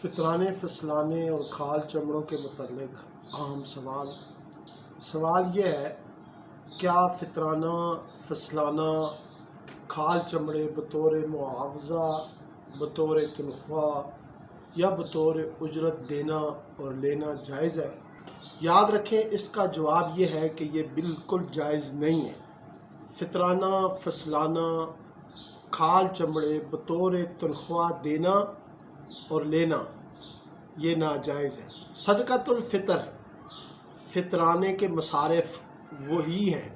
فطرانے فصلانے اور کھال چمڑوں کے متعلق اہم سوال یہ ہے، کیا فطرانہ فصلانہ کھال چمڑے بطور معاوضہ، بطور تنخواہ یا بطور اجرت دینا اور لینا جائز ہے؟ یاد رکھیں، اس کا جواب یہ ہے کہ یہ بالکل جائز نہیں ہے۔ فطرانہ فصلانہ کھال چمڑے بطور تنخواہ دینا اور لینا یہ ناجائز ہے۔ صدقۃ الفطر فطرانے کے مصارف وہی ہیں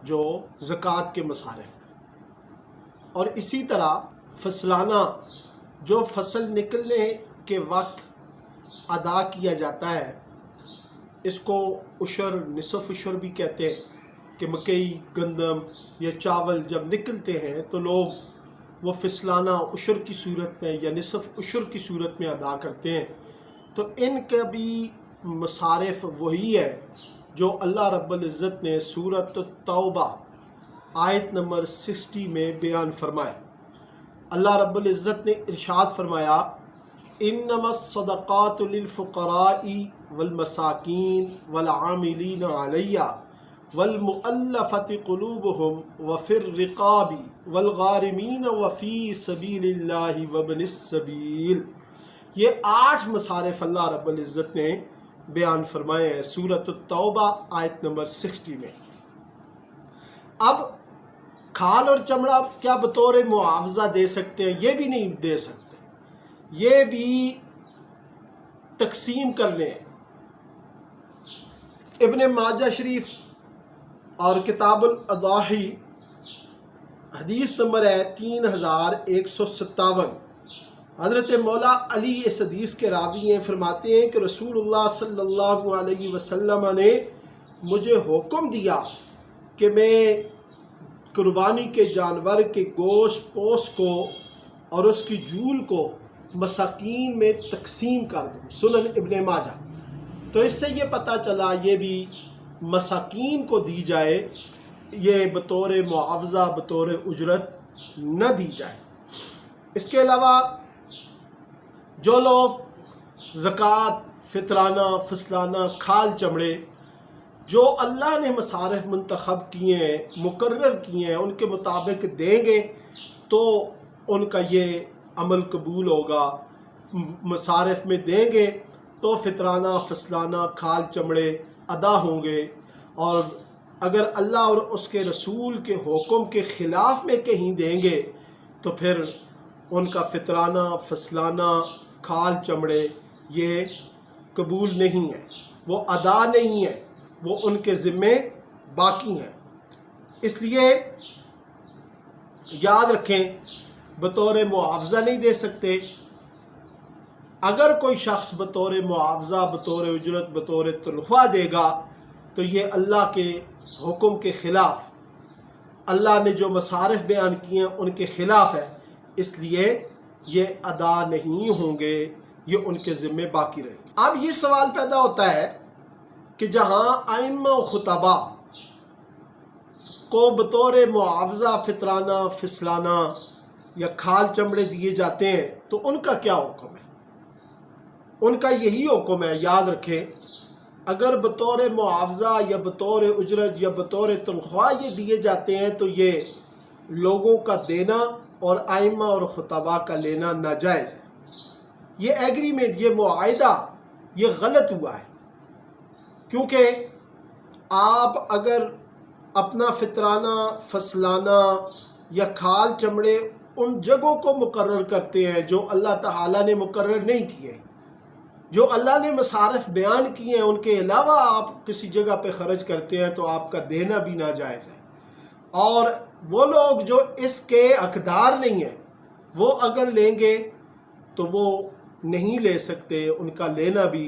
جو زکوٰۃ کے مصارف ہیں، اور اسی طرح فصلانہ جو فصل نکلنے کے وقت ادا کیا جاتا ہے، اس کو عشر، نصف عشر بھی کہتے ہیں کہ مکئی، گندم یا چاول جب نکلتے ہیں تو لوگ وہ فصلانہ عشر کی صورت میں یا نصف عشر کی صورت میں ادا کرتے ہیں۔ تو ان کا بھی مصارف وہی ہے جو اللہ رب العزت نے سورۃ التوبہ آیت نمبر 60 میں بیان فرمائے۔ اللہ رب العزت نے ارشاد فرمایا، انما الصدقات للفقراء والمساکین والعاملین علیہا والمؤلفۃ قلوبہم وفی الرقاب والغارمین وفی سبیل اللہ وابن السبیل۔ یہ 8 مصارف اللہ رب العزت نے بیان فرمائے ہیں سورۃ التوبہ آیت نمبر 60 میں۔ اب کھال اور چمڑا کیا بطور معاوضہ دے سکتے ہیں؟ یہ بھی نہیں دے سکتے، یہ بھی تقسیم کر لیں۔ ابن ماجہ شریف اور کتاب الاضاحی حدیث نمبر ہے 3157۔ حضرت مولا علی اس حدیث کے راوی ہیں، فرماتے ہیں کہ رسول اللہ صلی اللہ علیہ وسلم نے مجھے حکم دیا کہ میں قربانی کے جانور کے گوشت پوست کو اور اس کی جول کو مساکین میں تقسیم کر دوں۔ سنن ابن ماجہ۔ تو اس سے یہ پتہ چلا یہ بھی مساکین کو دی جائے، یہ بطور معاوضہ، بطور اجرت نہ دی جائے۔ اس کے علاوہ جو لوگ زکوٰۃ، فطرانہ فصلانہ کھال چمڑے جو اللہ نے مصارف منتخب کیے ہیں، مقرر کیے ہیں، ان کے مطابق دیں گے تو ان کا یہ عمل قبول ہوگا۔ مصارف میں دیں گے تو فطرانہ فصلانہ کھال چمڑے ادا ہوں گے، اور اگر اللہ اور اس کے رسول کے حکم کے خلاف میں کہیں دیں گے تو پھر ان کا فطرانہ فصلانہ کھال چمڑے یہ قبول نہیں ہے، وہ ادا نہیں ہے، وہ ان کے ذمے باقی ہیں۔ اس لیے یاد رکھیں، بطور معاوضہ نہیں دے سکتے۔ اگر کوئی شخص بطور معاوضہ، بطور اجرت، بطور تنخواہ دے گا تو یہ اللہ کے حکم کے خلاف، اللہ نے جو مصارف بیان کیے ہیں ان کے خلاف ہے، اس لیے یہ ادا نہیں ہوں گے، یہ ان کے ذمے باقی رہیں گے۔ اب یہ سوال پیدا ہوتا ہے کہ جہاں ائمہ و خطباء کو بطور معاوضہ فطرانہ فصلانہ یا کھال چمڑے دیے جاتے ہیں تو ان کا کیا حکم ہے؟ ان کا یہی حکم ہے، یاد رکھیں، اگر بطور معاوضہ یا بطور اجرت یا بطور تنخواہ یہ دیے جاتے ہیں تو یہ لوگوں کا دینا اور ائمہ اور خطباء کا لینا ناجائز ہے۔ یہ ایگریمنٹ، یہ معاہدہ یہ غلط ہوا ہے، کیونکہ آپ اگر اپنا فطرانہ فصلانہ یا کھال چمڑے ان جگہوں کو مقرر کرتے ہیں جو اللہ تعالیٰ نے مقرر نہیں کیے، جو اللہ نے مصارف بیان کیے ہیں، ان کے علاوہ آپ کسی جگہ پہ خرچ کرتے ہیں تو آپ کا دینا بھی ناجائز ہے۔ اور وہ لوگ جو اس کے حقدار نہیں ہیں، وہ اگر لیں گے تو وہ نہیں لے سکتے، ان کا لینا بھی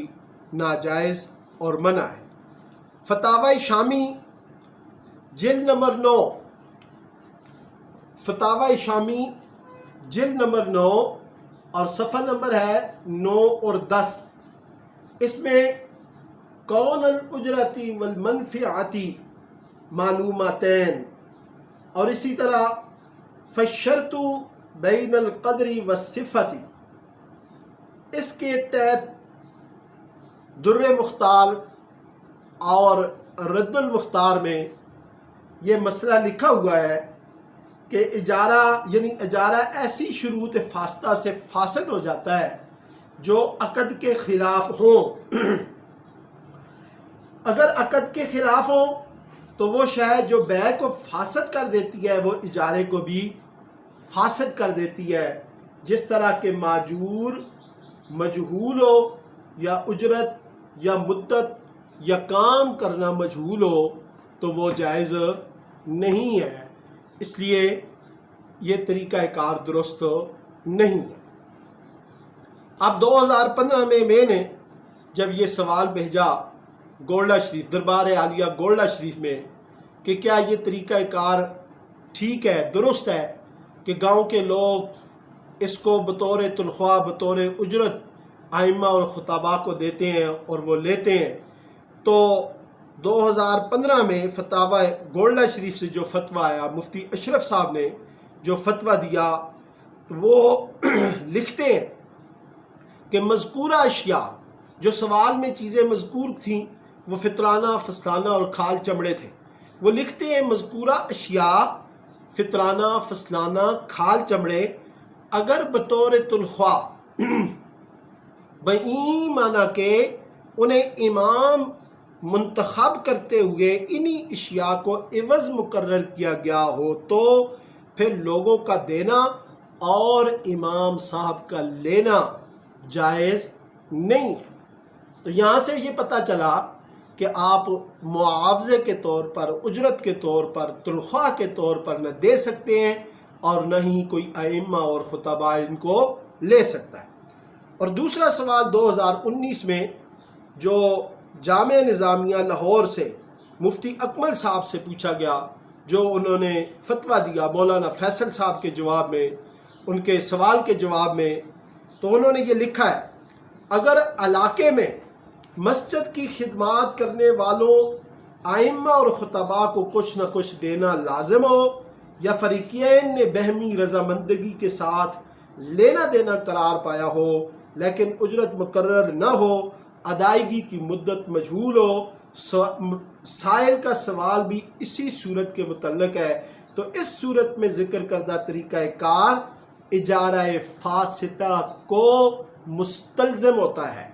ناجائز اور منع ہے۔ فتاوی شامی جلد نمبر 9، فتاوی شامی جلد نمبر 9 اور صفحہ نمبر ہے 9 اور 10، اس میں کون الاجرتی والمنفعتی معلوماتین، اور اسی طرح فالشرط بین القدر والصفت، اس کے تحت در مختار اور رد المختار میں یہ مسئلہ لکھا ہوا ہے کہ اجارہ یعنی اجارہ ایسی شروط فاسدہ سے فاسد ہو جاتا ہے جو عقد کے خلاف ہوں۔ اگر عقد کے خلاف ہوں تو وہ شے جو بیع کو فاسد کر دیتی ہے وہ اجارے کو بھی فاسد کر دیتی ہے، جس طرح کہ ماجور مجہول ہو یا اجرت یا مدت یا کام کرنا مجہول ہو تو وہ جائز نہیں ہے، اس لیے یہ طریقہ کار درست نہیں ہے۔ اب 2015 میں نے جب یہ سوال بھیجا گولڈا شریف دربار عالیہ گولڈا شریف میں کہ کیا یہ طریقہ کار ٹھیک ہے، درست ہے کہ گاؤں کے لوگ اس کو بطور تنخواہ بطور اجرت ائمہ اور خطباء کو دیتے ہیں اور وہ لیتے ہیں، تو 2015 میں فتاوی گولڈا شریف سے جو فتویٰ آیا، مفتی اشرف صاحب نے جو فتویٰ دیا وہ لکھتے ہیں کہ مذکورہ اشیاء جو سوال میں چیزیں مذکور تھیں وہ فطرانہ فصلانہ اور کھال چمڑے تھے۔ وہ لکھتے ہیں مذکورہ اشیاء فطرانہ فصلانہ کھال چمڑے اگر بطور تنخواہ بئی معنی کہ انہیں امام منتخب کرتے ہوئے انہی اشیاء کو عوض مقرر کیا گیا ہو تو پھر لوگوں کا دینا اور امام صاحب کا لینا جائز نہیں ہے۔ تو یہاں سے یہ پتہ چلا کہ آپ معاوضے کے طور پر، اجرت کے طور پر، تنخواہ کے طور پر نہ دے سکتے ہیں اور نہ ہی کوئی ائمہ اور خطباء ان کو لے سکتا ہے۔ اور دوسرا سوال 2019 میں جو جامعہ نظامیہ لاہور سے مفتی اکمل صاحب سے پوچھا گیا، جو انہوں نے فتویٰ دیا مولانا فیصل صاحب کے جواب میں، ان کے سوال کے جواب میں، تو انہوں نے یہ لکھا ہے اگر علاقے میں مسجد کی خدمات کرنے والوں ائمہ اور خطباء کو کچھ نہ کچھ دینا لازم ہو یا فریقین نے بہمی رضامندگی کے ساتھ لینا دینا قرار پایا ہو لیکن اجرت مقرر نہ ہو، ادائیگی کی مدت مجہول ہو، سائل کا سوال بھی اسی صورت کے متعلق ہے، تو اس صورت میں ذکر کردہ طریقہ کار اجارہ فاسدہ کو مستلزم ہوتا ہے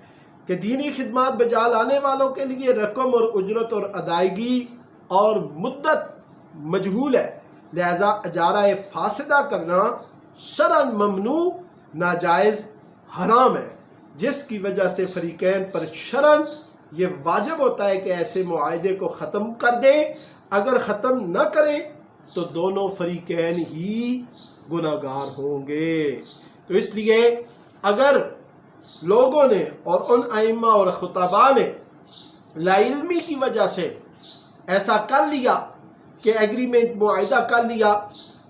کہ دینی خدمات بجا لانے والوں کے لیے رقم اور اجرت اور ادائیگی اور مدت مجہول ہے، لہذا اجارہ فاسدہ کرنا شرعاً ممنوع، ناجائز، حرام ہے، جس کی وجہ سے فریقین پر شرعاً یہ واجب ہوتا ہے کہ ایسے معاہدے کو ختم کر دیں، اگر ختم نہ کریں تو دونوں فریقین ہی گناہگار ہوں گے۔ تو اس لیے اگر لوگوں نے اور ان ائمہ اور خطباء نے لا علمی کی وجہ سے ایسا کر لیا کہ ایگریمنٹ معاہدہ کر لیا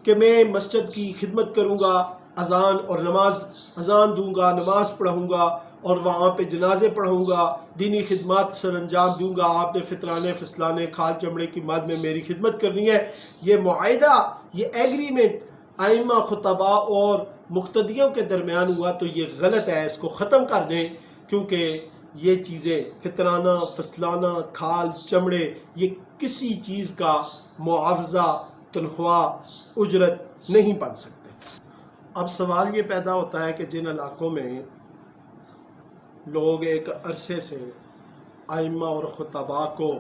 کہ میں مسجد کی خدمت کروں گا، اذان اور نماز، اذان دوں گا، نماز پڑھوں گا اور وہاں پہ جنازے پڑھوں گا، دینی خدمات سر انجام دوں گا، آپ نے فطرانے فصلانے کھال چمڑے کی مد میں میری خدمت کرنی ہے، یہ معاہدہ، یہ ایگریمنٹ ائمہ خطباء اور مقتدیوں کے درمیان ہوا تو یہ غلط ہے، اس کو ختم کر دیں، کیونکہ یہ چیزیں فطرانہ فصلانہ کھال چمڑے یہ کسی چیز کا معاوضہ تنخواہ اجرت نہیں بن سکتے۔ اب سوال یہ پیدا ہوتا ہے کہ جن علاقوں میں لوگ ایک عرصے سے ائمہ اور خطباء کو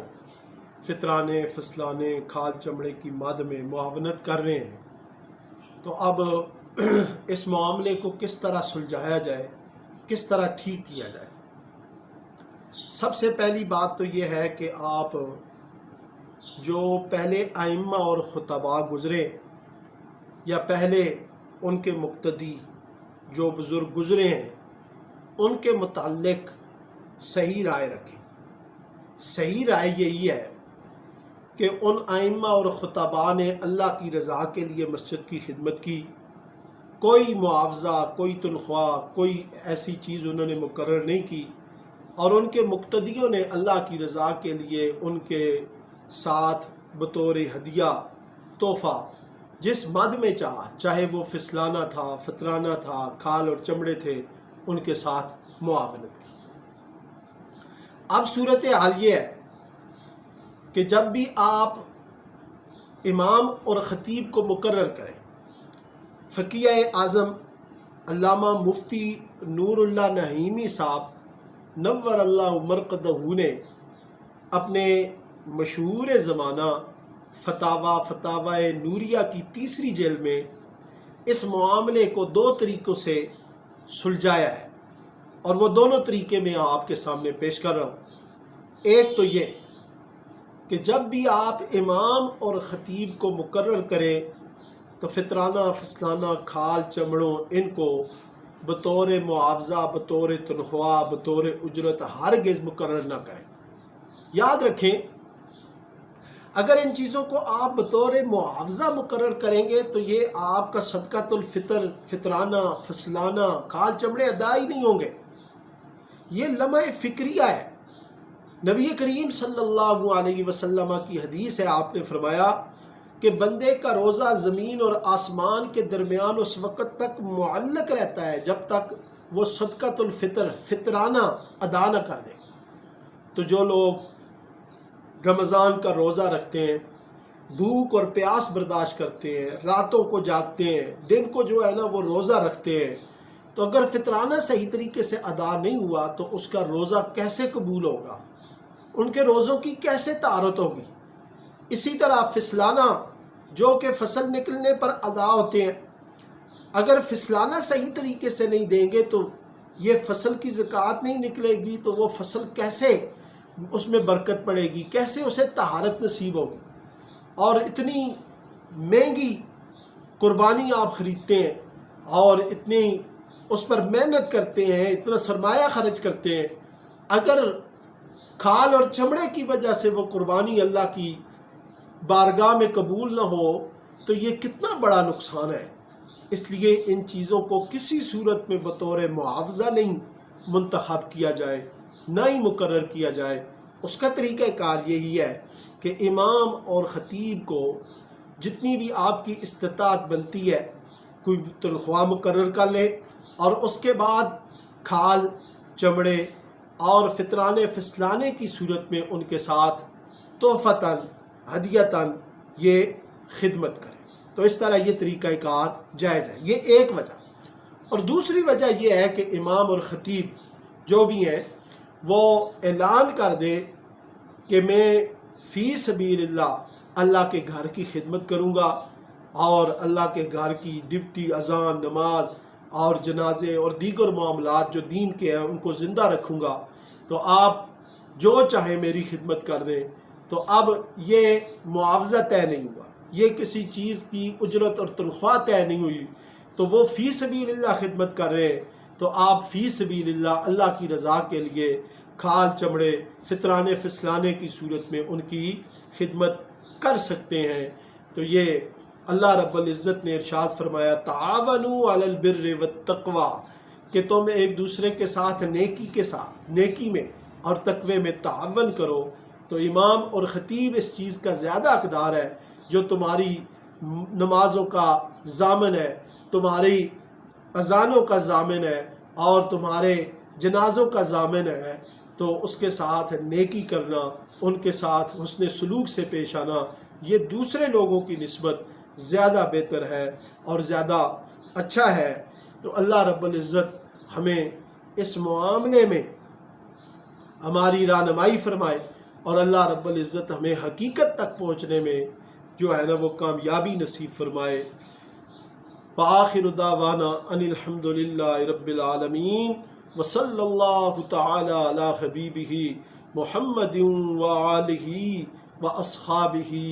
فطرانے فصلانے کھال چمڑے کی مد میں معاونت کر رہے ہیں، تو اب اس معاملے کو کس طرح سلجھایا جائے، کس طرح ٹھیک کیا جائے؟ سب سے پہلی بات تو یہ ہے کہ آپ جو پہلے ائمہ اور خطباء گزرے یا پہلے ان کے مقتدی جو بزرگ گزرے ہیں ان کے متعلق صحیح رائے رکھیں۔ صحیح رائے یہی ہے کہ ان ائمہ اور خطباء نے اللہ کی رضا کے لیے مسجد کی خدمت کی، کوئی معاوضہ، کوئی تنخواہ، کوئی ایسی چیز انہوں نے مقرر نہیں کی، اور ان کے مقتدیوں نے اللہ کی رضا کے لیے ان کے ساتھ بطور ہدیہ تحفہ جس مد میں چاہے وہ فصلانہ تھا، فطرانہ تھا، کھال اور چمڑے تھے، ان کے ساتھ معاونت کی۔ اب صورتحال یہ ہے کہ جب بھی آپ امام اور خطیب کو مقرر کریں، فقیہ اعظم علامہ مفتی نور اللہ نعیمی صاحب نور اللہ مرقدہ نے اپنے مشہور زمانہ فتاوی نوریہ کی 3 جلد میں اس معاملے کو 2 طریقوں سے سلجھایا ہے، اور وہ دونوں طریقے میں آپ کے سامنے پیش کر رہا ہوں۔ ایک تو یہ کہ جب بھی آپ امام اور خطیب کو مقرر کریں تو فطرانہ فسلانہ کھال چمڑوں ان کو بطور معاوضہ، بطور تنخواہ، بطور اجرت ہرگز مقرر نہ کریں۔ یاد رکھیں، اگر ان چیزوں کو آپ بطور معاوضہ مقرر کریں گے تو یہ آپ کا صدقۃ الفطر، فطرانہ فسلانہ کھال چمڑے ادا ہی نہیں ہوں گے۔ یہ لمحہ فکریہ ہے۔ نبی کریم صلی اللہ علیہ وسلم کی حدیث ہے، آپ نے فرمایا کہ بندے کا روزہ زمین اور آسمان کے درمیان اس وقت تک معلق رہتا ہے جب تک وہ صدقۃ الفطر، فطرانہ ادا نہ کر دے۔ تو جو لوگ رمضان کا روزہ رکھتے ہیں، بھوک اور پیاس برداشت کرتے ہیں، راتوں کو جاگتے ہیں، دن کو جو ہے نا وہ روزہ رکھتے ہیں، تو اگر فطرانہ صحیح طریقے سے ادا نہیں ہوا تو اس کا روزہ کیسے قبول ہوگا؟ ان کے روزوں کی کیسے طہارت ہوگی؟ اسی طرح فسلانہ جو کہ فصل نکلنے پر ادا ہوتے ہیں، اگر فسلانہ صحیح طریقے سے نہیں دیں گے تو یہ فصل کی زکوٰۃ نہیں نکلے گی، تو وہ فصل کیسے اس میں برکت پڑے گی، کیسے اسے طہارت نصیب ہوگی؟ اور اتنی مہنگی قربانی آپ خریدتے ہیں اور اتنی اس پر محنت کرتے ہیں، اتنا سرمایہ خرچ کرتے ہیں، اگر کھال اور چمڑے کی وجہ سے وہ قربانی اللہ کی بارگاہ میں قبول نہ ہو تو یہ کتنا بڑا نقصان ہے۔ اس لیے ان چیزوں کو کسی صورت میں بطور معاوضہ نہیں منتخب کیا جائے، نہ ہی مقرر کیا جائے۔ اس کا طریقہ کار یہی ہے کہ امام اور خطیب کو جتنی بھی آپ کی استطاعت بنتی ہے کوئی تنخواہ مقرر کر لے، اور اس کے بعد کھال چمڑے اور فطرانے فسلانے کی صورت میں ان کے ساتھ تحفتاً ہدیتاً یہ خدمت کریں۔ تو اس طرح یہ طریقہ کار جائز ہے۔ یہ ایک وجہ۔ اور دوسری وجہ یہ ہے کہ امام اور خطیب جو بھی ہیں وہ اعلان کر دیں کہ میں فی سبیل اللہ کے گھر کی خدمت کروں گا، اور اللہ کے گھر کی ڈیوٹی، اذان، نماز اور جنازے اور دیگر معاملات جو دین کے ہیں ان کو زندہ رکھوں گا، تو آپ جو چاہیں میری خدمت کر دیں۔ تو اب یہ معاوضہ طے نہیں ہوا، یہ کسی چیز کی اجرت اور تنخواہ طے نہیں ہوئی، تو وہ فی سبیل اللہ خدمت کر رہے ہیں، تو آپ فی سبیل اللہ کی رضا کے لیے کھال چمڑے فطرانے فسلانے کی صورت میں ان کی خدمت کر سکتے ہیں۔ تو یہ اللہ رب العزت نے ارشاد فرمایا تعاونوا علی البر والتقوی، کہ تم ایک دوسرے کے ساتھ نیکی میں اور تقوی میں تعاون کرو۔ تو امام اور خطیب اس چیز کا زیادہ حقدار ہے، جو تمہاری نمازوں کا ضامن ہے، تمہاری اذانوں کا ضامن ہے اور تمہارے جنازوں کا ضامن ہے، تو اس کے ساتھ نیکی کرنا، ان کے ساتھ حسن سلوک سے پیش آنا، یہ دوسرے لوگوں کی نسبت زیادہ بہتر ہے اور زیادہ اچھا ہے۔ تو اللہ رب العزت ہمیں اس معاملے میں ہماری رہنمائی فرمائے، اور اللہ رب العزت ہمیں حقیقت تک پہنچنے میں جو ہے نا وہ کامیابی نصیب فرمائے۔ وآخر دعوانا ان الحمد للہ رب العالمین، وصلی اللہ تعالی علی حبیبہ محمد وآلہ واصحابہ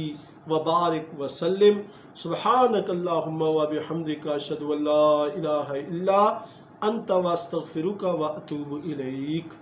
وبارک وسلم۔ سبحانک اللہم وبحمدک، اشہد ان لا الہ الا انت، واستغفرک واتوب الیک۔